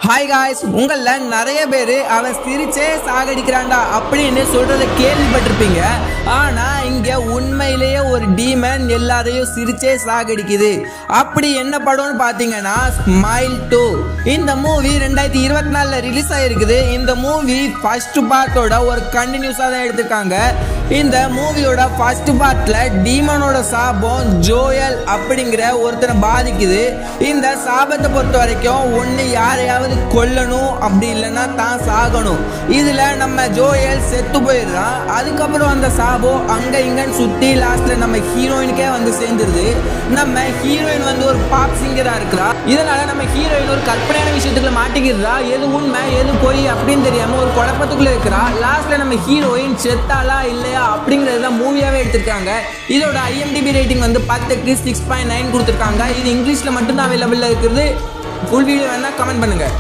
Hi guys, உங்களில் நிறைய பேர் அவன் சிரிச்சே சாகடிக்கிறான்டா அப்படின்னு சொல்கிறத கேள்விப்பட்டிருப்பீங்க. ஆனால் இங்கே உண்மையிலேயே ஒரு டீமன் எல்லாரையும் சிரிச்சே சாகடிக்குது. அப்படி என்ன படம்னு பார்த்தீங்கன்னா ஸ்மைல் 2. இந்த மூவி 2024 ரிலீஸ் ஆகிருக்குது. இந்த மூவி ஃபர்ஸ்ட் பார்ட்டோட ஒரு கண்டினியூஸாக தான் எடுத்திருக்காங்க. இந்த மூவியோட ஃபர்ஸ்ட் பார்ட்டில் டீமனோட சாபம் ஜோயல் அப்படிங்கிற ஒருத்தனை பாதிக்குது. இந்த சாபத்தை பொறுத்த வரைக்கும் ஒன்று யாரையாவது கொல்லணும், அப்படி இல்லைன்னா தான் சாகணும். இதில் நம்ம ஜோயல் செத்து போயிடுறான். அதுக்கப்புறம் அந்த சாபம் அங்கே இங்கன்னு சுற்றி லாஸ்ட்டில் நம்ம ஹீரோயினுக்கே வந்து சேர்ந்துருது. நம்ம ஹீரோயின் வந்து ஒரு பாப் சிங்கராக இருக்கிறா. இதனால நம்ம ஹீரோயின் ஒரு கற்பனையான விஷயத்துக்குள்ள மாட்டிக்கிறா. எது உண்மை எது போய் அப்படின்னு தெரியாமல் ஒரு குழப்பத்துக்குள்ளே இருக்கிறா. லாஸ்ட்டில் நம்ம ஹீரோயின் செத்தாலா இல்லையா அப்படிங்கிறது தான் மூவியாகவே எடுத்திருக்காங்க. இதோட IMDb ரேட்டிங் வந்து 10க்கு 6.9 கொடுத்துருக்காங்க. இது இங்கிலீஷில் மட்டும்தான் அவைலபிளாக இருக்குது. ஃபுல் வீடியோ வேணால் கமெண்ட் பண்ணுங்கள்.